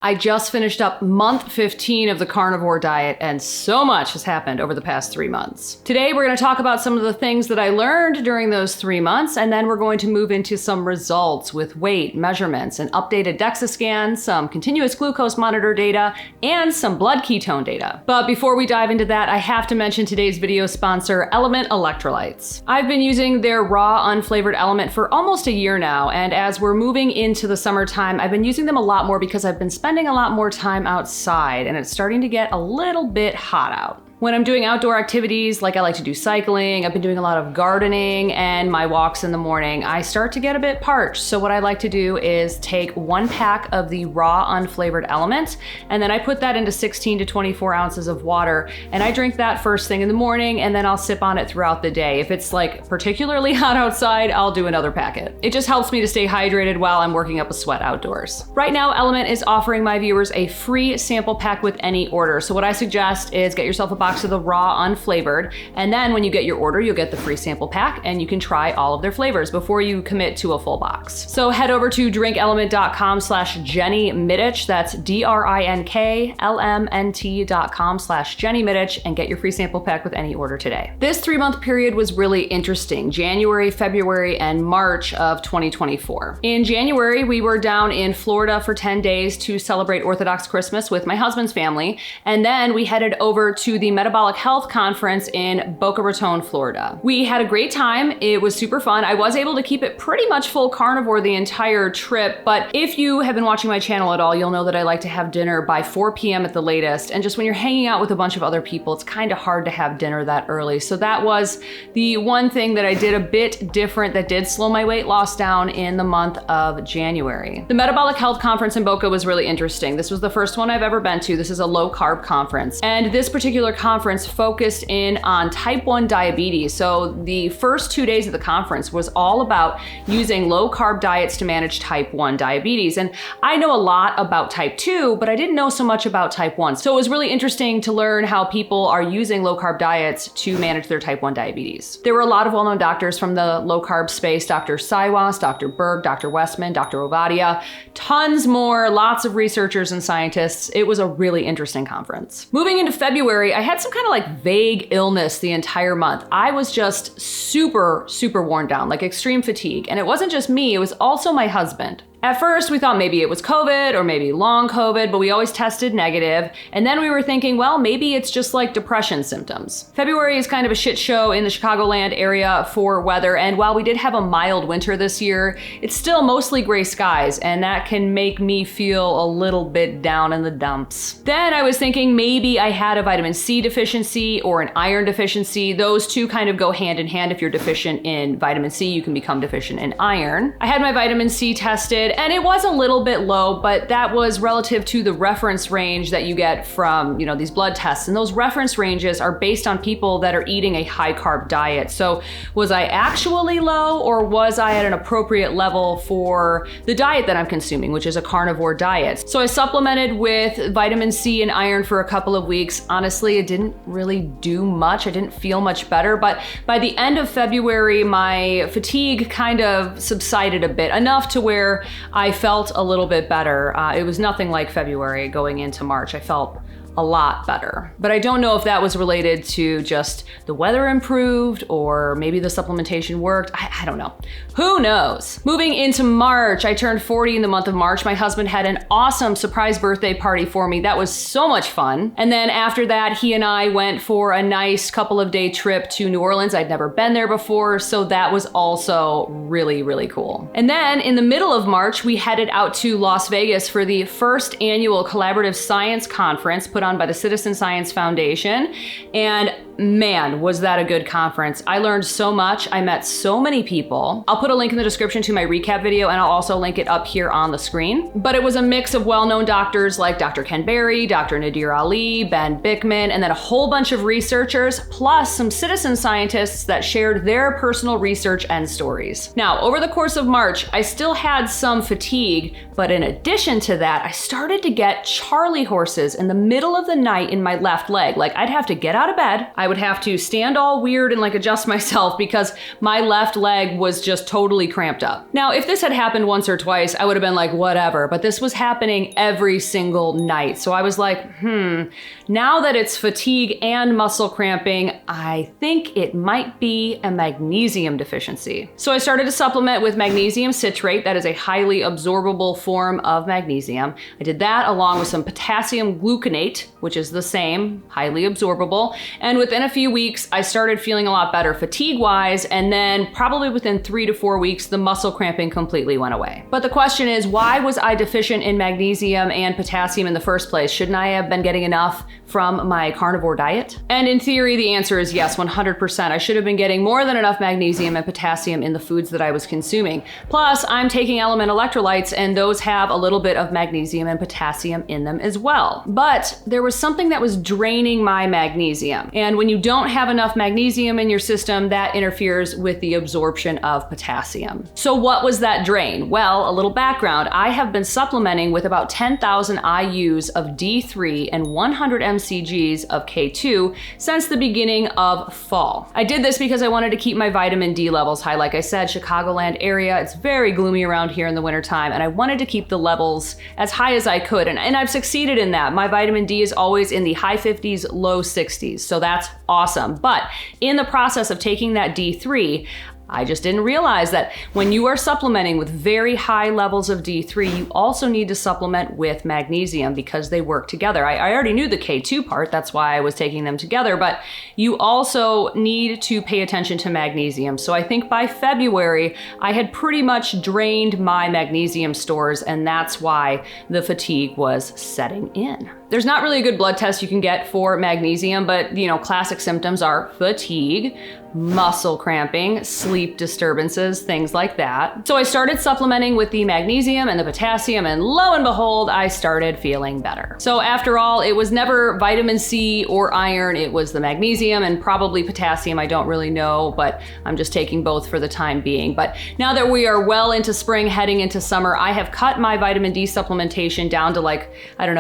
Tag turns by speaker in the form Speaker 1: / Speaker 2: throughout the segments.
Speaker 1: I just finished up month 15 of the carnivore diet, and so much has happened over the past 3 months. Today, we're going to talk about some of the things that I learned during those 3 months, and then we're going to move into some results with weight, measurements, an updated DEXA scan, some continuous glucose monitor data, and some blood ketone data. But before we dive into that, I have to mention today's video sponsor, Element Electrolytes. I've been using their raw, unflavored Element for almost a year now, and as we're moving into the summertime, I've been using them a lot more because I've been spending a lot more time outside and it's starting to get a little bit hot out. When I'm doing outdoor activities, like I like to do cycling, I've been doing a lot of gardening and my walks in the morning, I start to get a bit parched. So what I like to do is take 1 pack of the raw unflavored Element, and then I put that into 16 to 24 ounces of water, and I drink that first thing in the morning, and then I'll sip on it throughout the day. If it's like particularly hot outside, I'll do another packet. It just helps me to stay hydrated while I'm working up a sweat outdoors. Right now, Element is offering my viewers a free sample pack with any order. So what I suggest is get yourself a box of the raw unflavored, and then when you get your order, you'll get the free sample pack and you can try all of their flavors before you commit to a full box. So head over to drinkelement.com/Jenny Mitich, that's DRINKLMNT.com/Jenny Mitich, and get your free sample pack with any order today. This 3-month period was really interesting. January, February, and March of 2024. In January, we were down in Florida for 10 days to celebrate Orthodox Christmas with my husband's family, and then we headed over to the Metabolic Health Conference in Boca Raton, Florida. We had a great time. It was super fun. I was able to keep it pretty much full carnivore the entire trip, but if you have been watching my channel at all, you'll know that I like to have dinner by 4 p.m. at the latest, and just when you're hanging out with a bunch of other people, it's kind of hard to have dinner that early. So that was the one thing that I did a bit different that did slow my weight loss down in the month of January. The Metabolic Health Conference in Boca was really interesting. This was the first one I've ever been to. This is a low carb conference, and this particular conference focused in on type 1 diabetes. So the first 2 days of the conference was all about using low carb diets to manage type 1 diabetes. And I know a lot about type 2, but I didn't know so much about type 1. So it was really interesting to learn how people are using low carb diets to manage their type 1 diabetes. There were a lot of well-known doctors from the low carb space, Dr. Saiwas, Dr. Berg, Dr. Westman, Dr. Ovadia, tons more, lots of researchers and scientists. It was a really interesting conference. Moving into February, I had some kind of like vague illness the entire month. I was just super worn down, like extreme fatigue. And it wasn't just me, it was also my husband. At first, we thought maybe it was COVID or maybe long COVID, but we always tested negative. And then we were thinking, well, maybe it's just like depression symptoms. February is kind of a shit show in the Chicagoland area for weather. And while we did have a mild winter this year, it's still mostly gray skies. And that can make me feel a little bit down in the dumps. Then I was thinking maybe I had a vitamin C deficiency or an iron deficiency. Those two kind of go hand in hand. If you're deficient in vitamin C, you can become deficient in iron. I had my vitamin C tested, and it was a little bit low, but that was relative to the reference range that you get from, these blood tests. And those reference ranges are based on people that are eating a high carb diet. So was I actually low, or was I at an appropriate level for the diet that I'm consuming, which is a carnivore diet? So I supplemented with vitamin C and iron for a couple of weeks. Honestly, it didn't really do much. I didn't feel much better, but by the end of February, my fatigue kind of subsided a bit, enough to where I felt a little bit better. It was nothing like February going into March. I felt a lot better. But I don't know if that was related to just the weather improved or maybe the supplementation worked. I don't know. Who knows? Moving into March, I turned 40 in the month of March. My husband had an awesome surprise birthday party for me. That was so much fun. And then after that, he and I went for a nice couple of day trip to New Orleans. I'd never been there before, so that was also really cool. And then in the middle of March, we headed out to Las Vegas for the first annual Collaborative Science Conference put on by the Citizen Science Foundation. And man, was that a good conference. I learned so much. I met so many people. I'll put a link in the description to my recap video, and I'll also link it up here on the screen. But it was a mix of well-known doctors like Dr. Ken Berry, Dr. Nadir Ali, Ben Bickman, and then a whole bunch of researchers, plus some citizen scientists that shared their personal research and stories. Now, over the course of March, I still had some fatigue, but in addition to that, I started to get Charlie horses in the middle middle of the night in my left leg. Like, I'd have to get out of bed. I would have to stand all weird and like adjust myself because my left leg was just totally cramped up. Now, if this had happened once or twice, I would have been like, whatever, but this was happening every single night. So I was like, now that it's fatigue and muscle cramping, I think it might be a magnesium deficiency. So I started to supplement with magnesium citrate. That is a highly absorbable form of magnesium. I did that along with some potassium gluconate, which is the same, highly absorbable. And within a few weeks, I started feeling a lot better fatigue-wise, and then probably within 3 to 4 weeks, the muscle cramping completely went away. But the question is, why was I deficient in magnesium and potassium in the first place? Shouldn't I have been getting enough from my carnivore diet? And in theory, the answer is yes, 100%. I should have been getting more than enough magnesium and potassium in the foods that I was consuming. Plus, I'm taking element electrolytes, and those have a little bit of magnesium and potassium in them as well. But there was something that was draining my magnesium. And when you don't have enough magnesium in your system, that interferes with the absorption of potassium. So what was that drain? Well, a little background. I have been supplementing with about 10,000 IUs of D3 and 100 mcgs of K2 since the beginning of fall. I did this because I wanted to keep my vitamin D levels high. Like I said, Chicagoland area, it's very gloomy around here in the wintertime, and I wanted to keep the levels as high as I could, and I've succeeded in that. My vitamin D is always in the high 50s, low 60s, so that's awesome. But in the process of taking that D3, I just didn't realize that when you are supplementing with very high levels of D3, you also need to supplement with magnesium because they work together. I already knew the K2 part, that's why I was taking them together, but you also need to pay attention to magnesium. So I think by February, I had pretty much drained my magnesium stores, and that's why the fatigue was setting in. There's not really a good blood test you can get for magnesium, but classic symptoms are fatigue, muscle cramping, sleep disturbances, things like that. So I started supplementing with the magnesium and the potassium, and lo and behold, I started feeling better. So after all, it was never vitamin C or iron, it was the magnesium and probably potassium. I don't really know, but I'm just taking both for the time being. But now that we are well into spring, heading into summer, I have cut my vitamin D supplementation down to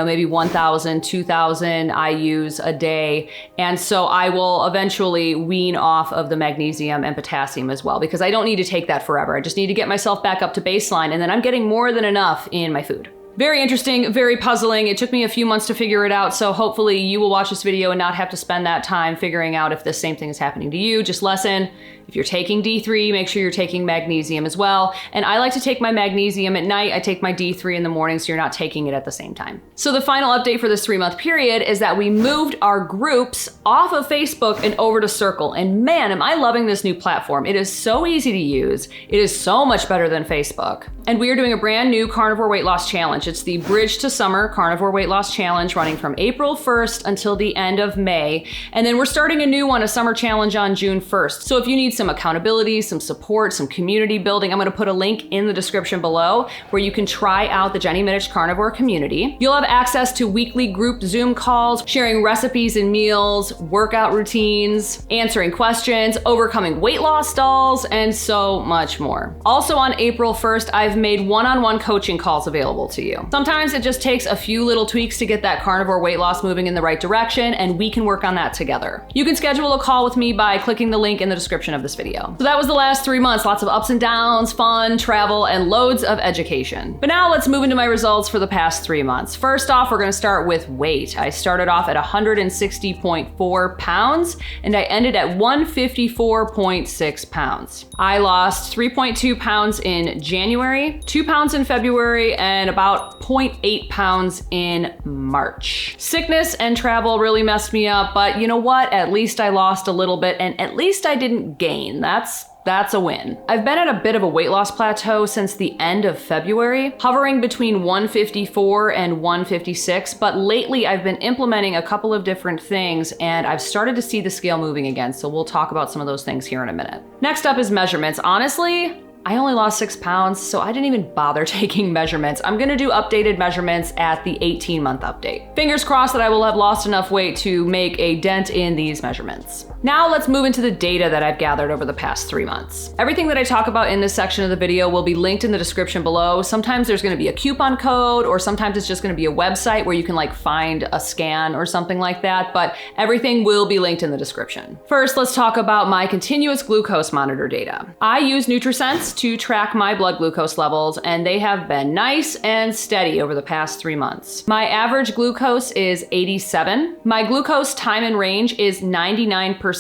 Speaker 1: maybe 1,000, 2,000 IUs a day. And so I will eventually wean off of the magnesium and potassium as well, because I don't need to take that forever. I just need to get myself back up to baseline, and then I'm getting more than enough in my food. Very interesting, very puzzling. It took me a few months to figure it out, so hopefully you will watch this video and not have to spend that time figuring out if the same thing is happening to you. Just lesson, if you're taking D3, make sure you're taking magnesium as well. And I like to take my magnesium at night. I take my D3 in the morning, so you're not taking it at the same time. So the final update for this 3-month period is that we moved our groups off of Facebook and over to Circle. And man, am I loving this new platform. It is so easy to use. It is so much better than Facebook. And we are doing a brand new carnivore weight loss challenge. It's the Bridge to Summer Carnivore Weight Loss Challenge, running from April 1st until the end of May. And then we're starting a new one, a summer challenge, on June 1st. So if you need some accountability, some support, some community building, I'm gonna put a link in the description below where you can try out the Jenny Mitich Carnivore Community. You'll have access to weekly group Zoom calls, sharing recipes and meals, workout routines, answering questions, overcoming weight loss stalls, and so much more. Also on April 1st, I've made one-on-one coaching calls available to you. Sometimes it just takes a few little tweaks to get that carnivore weight loss moving in the right direction, and we can work on that together. You can schedule a call with me by clicking the link in the description of this video. So that was the last 3 months, lots of ups and downs, fun, travel, and loads of education. But now let's move into my results for the past 3 months. First off, we're gonna start with weight. I started off at 160.4 pounds, and I ended at 154.6 pounds. I lost 3.2 pounds in January, 2 pounds in February, and about 0.8 pounds in March. Sickness and travel really messed me up, but you know what? At least I lost a little bit, and at least I didn't gain. That's a win. I've been at a bit of a weight loss plateau since the end of February, hovering between 154 and 156, but lately I've been implementing a couple of different things, and I've started to see the scale moving again, so we'll talk about some of those things here in a minute. Next up is measurements. Honestly, I only lost 6 pounds, so I didn't even bother taking measurements. I'm gonna do updated measurements at the 18-month update. Fingers crossed that I will have lost enough weight to make a dent in these measurements. Now let's move into the data that I've gathered over the past 3 months. Everything that I talk about in this section of the video will be linked in the description below. Sometimes there's gonna be a coupon code, or sometimes it's just gonna be a website where you can like find a scan or something like that, but everything will be linked in the description. First, let's talk about my continuous glucose monitor data. I use NutriSense to track my blood glucose levels, and they have been nice and steady over the past 3 months. My average glucose is 87. My glucose time in range is 99%,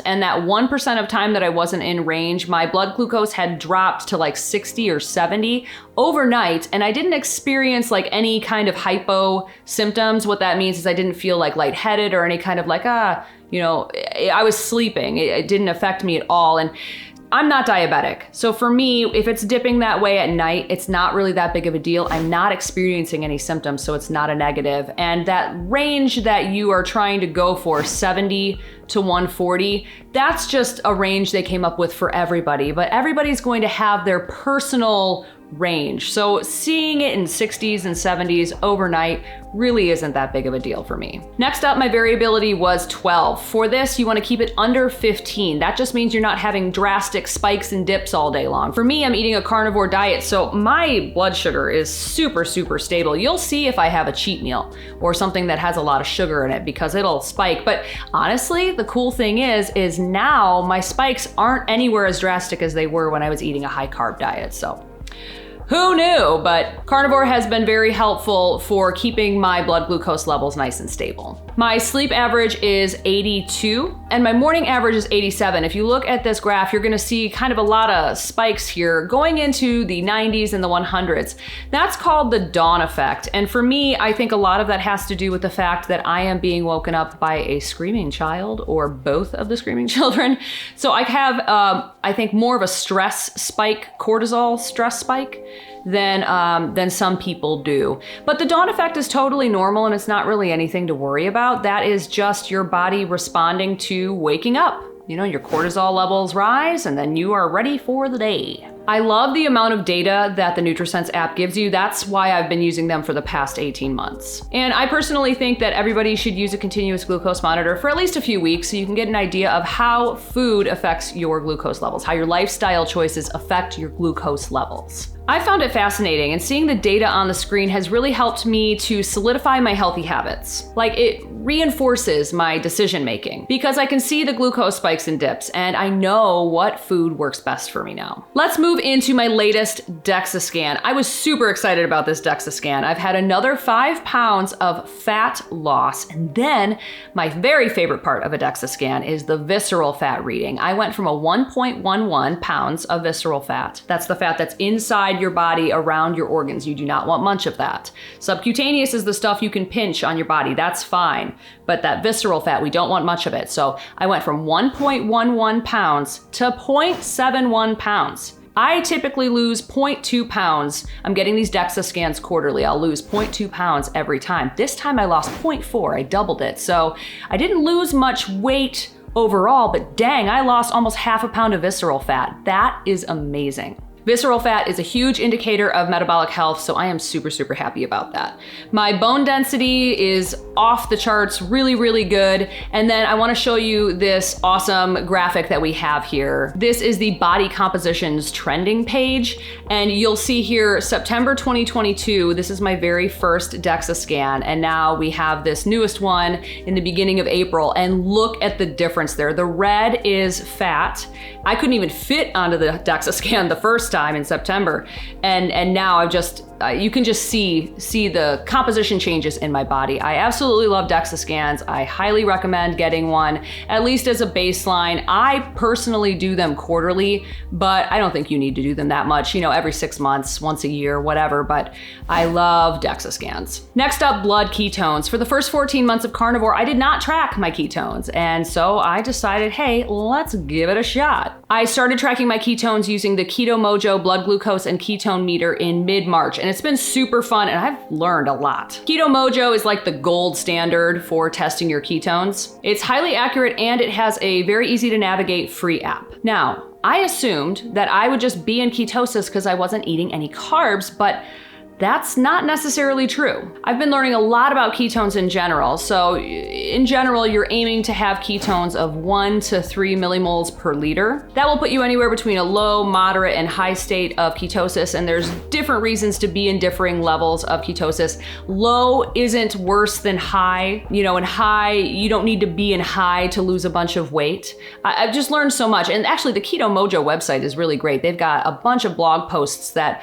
Speaker 1: and that 1% of time that I wasn't in range, my blood glucose had dropped to like 60 or 70 overnight, and I didn't experience like any kind of hypo symptoms. What that means is I didn't feel like lightheaded or any kind of like, I was sleeping. It didn't affect me at all. And I'm not diabetic. So for me, if it's dipping that way at night, it's not really that big of a deal. I'm not experiencing any symptoms, so it's not a negative. And that range that you are trying to go for, 70 to 140, that's just a range they came up with for everybody, but everybody's going to have their personal range. So seeing it in 60s and 70s overnight really isn't that big of a deal for me. Next up, my variability was 12. For this, you want to keep it under 15. That just means you're not having drastic spikes and dips all day long. For me, I'm eating a carnivore diet, so my blood sugar is super, super stable. You'll see if I have a cheat meal or something that has a lot of sugar in it because it'll spike. But honestly, the cool thing is now my spikes aren't anywhere as drastic as they were when I was eating a high carb diet. So who knew? But carnivore has been very helpful for keeping my blood glucose levels nice and stable. My sleep average is 82 and my morning average is 87. If you look at this graph, you're gonna see kind of a lot of spikes here going into the 90s and the 100s. That's called the dawn effect. And for me, I think a lot of that has to do with the fact that I am being woken up by a screaming child or both of the screaming children. So I have, I think, more of a stress spike, cortisol stress spike than some people do. But the dawn effect is totally normal and it's not really anything to worry about. That is just your body responding to waking up. You know, your cortisol levels rise and then you are ready for the day. I love the amount of data that the NutriSense app gives you. That's why I've been using them for the past 18 months. And I personally think that everybody should use a continuous glucose monitor for at least a few weeks so you can get an idea of how food affects your glucose levels, how your lifestyle choices affect your glucose levels. I found it fascinating, and seeing the data on the screen has really helped me to solidify my healthy habits. Like, it reinforces my decision making because I can see the glucose spikes and dips and I know what food works best for me now. Let's move into my latest DEXA scan. I was super excited about this DEXA scan. I've had another 5 pounds of fat loss, and then my very favorite part of a DEXA scan is the visceral fat reading. I went from a 1.11 pounds of visceral fat. That's the fat that's inside your body around your organs. You do not want much of that. Subcutaneous is the stuff you can pinch on your body. That's fine. But that visceral fat, we don't want much of it. So I went from 1.11 pounds to 0.71 pounds. I typically lose 0.2 pounds. I'm getting these DEXA scans quarterly. I'll lose 0.2 pounds every time. This time I lost 0.4. I doubled it. So I didn't lose much weight overall, but dang, I lost almost half a pound of visceral fat. That is amazing. Visceral fat is a huge indicator of metabolic health, so I am super, super happy about that. My bone density is off the charts, really, really good. And then I wanna show you this awesome graphic that we have here. This is the body compositions trending page. And you'll see here, September 2022, this is my very first DEXA scan. And now we have this newest one in the beginning of April. And look at the difference there. The red is fat. I couldn't even fit onto the DEXA scan the first time in September. And now I've just, you can just see the composition changes in my body. I absolutely love DEXA scans. I highly recommend getting one, at least as a baseline. I personally do them quarterly, but I don't think you need to do them that much, you know, every 6 months, once a year, whatever, but I love DEXA scans. Next up, blood ketones. For the first 14 months of carnivore, I did not track my ketones. And so I decided, hey, let's give it a shot. I started tracking my ketones using the Keto Mojo blood glucose and ketone meter in mid-March, and it's been super fun and I've learned a lot. Keto Mojo is like the gold standard for testing your ketones. It's highly accurate and it has a very easy to navigate free app. Now, I assumed that I would just be in ketosis because I wasn't eating any carbs, but That's not necessarily true. I've been learning a lot about ketones in general. So in general, you're aiming to have ketones of 1 to 3 millimoles per liter. That will put you anywhere between a low, moderate, and high state of ketosis. And there's different reasons to be in differing levels of ketosis. Low isn't worse than high. You know, in high, you don't need to be in high to lose a bunch of weight. I've just learned so much. And actually the Keto Mojo website is really great. They've got a bunch of blog posts that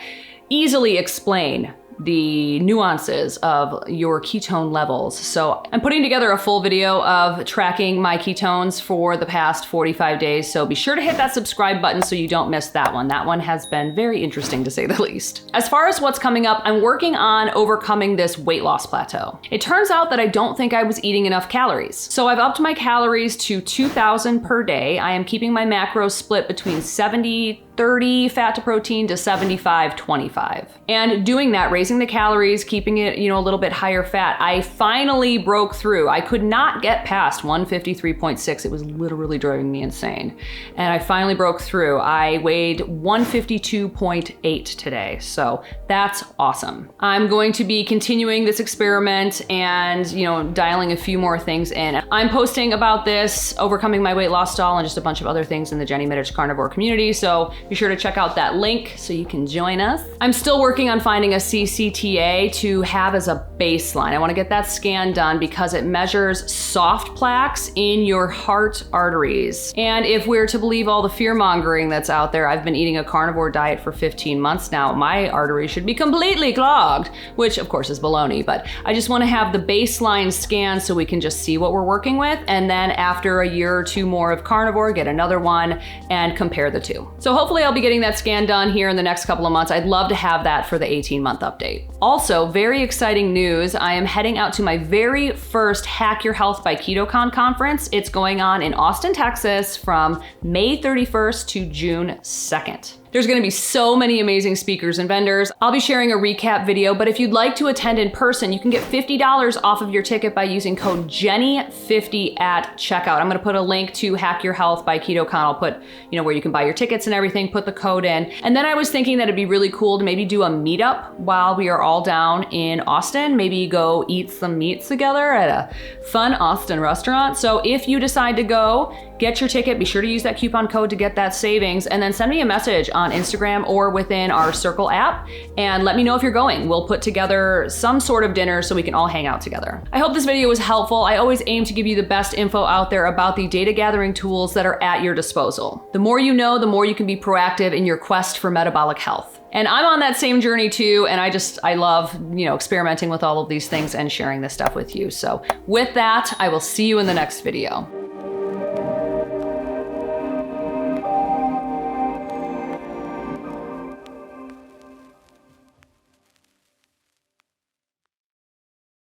Speaker 1: easily explain the nuances of your ketone levels. So I'm putting together a full video of tracking my ketones for the past 45 days. So be sure to hit that subscribe button so you don't miss that one. That one has been very interesting to say the least. As far as what's coming up, I'm working on overcoming this weight loss plateau. It turns out that I don't think I was eating enough calories. So I've upped my calories to 2,000 per day. I am keeping my macros split between 70-30 fat to protein to 75-25. And doing that, raising the calories, keeping it, a little bit higher fat, I finally broke through. I could not get past 153.6. It was literally driving me insane. And I finally broke through. I weighed 152.8 today. So that's awesome. I'm going to be continuing this experiment and, dialing a few more things in. I'm posting about this, overcoming my weight loss stall, and just a bunch of other things in the Jenny Mitich Carnivore Community. So be sure to check out that link so you can join us. I'm still working on finding a CCTA to have as a baseline. I want to get that scan done because it measures soft plaques in your heart arteries. And if we're to believe all the fear mongering that's out there, I've been eating a carnivore diet for 15 months now. My arteries should be completely clogged, which of course is baloney, but I just want to have the baseline scan so we can just see what we're working with. And then after a year or two more of carnivore, get another one and compare the two. So hopefully I'll be getting that scan done here in the next couple of months. I'd love to have that for the 18-month update. Also, very exciting news. I am heading out to my very first Hack Your Health by KetoCon conference. It's going on in Austin, Texas from May 31st to June 2nd. There's gonna be so many amazing speakers and vendors. I'll be sharing a recap video, but if you'd like to attend in person, you can get $50 off of your ticket by using code Jenny50 at checkout. I'm gonna put a link to Hack Your Health by KetoCon. I'll put, where you can buy your tickets and everything, put the code in. And then I was thinking that it'd be really cool to maybe do a meetup while we are all down in Austin, maybe go eat some meat together at a fun Austin restaurant. So if you decide to go, get your ticket, be sure to use that coupon code to get that savings, and then send me a message on Instagram or within our Circle app and let me know if you're going. We'll put together some sort of dinner so we can all hang out together. I hope this video was helpful. I always aim to give you the best info out there about the data gathering tools that are at your disposal. The more you know, the more you can be proactive in your quest for metabolic health. And I'm on that same journey too, and I love, experimenting with all of these things and sharing this stuff with you. So with that, I will see you in the next video.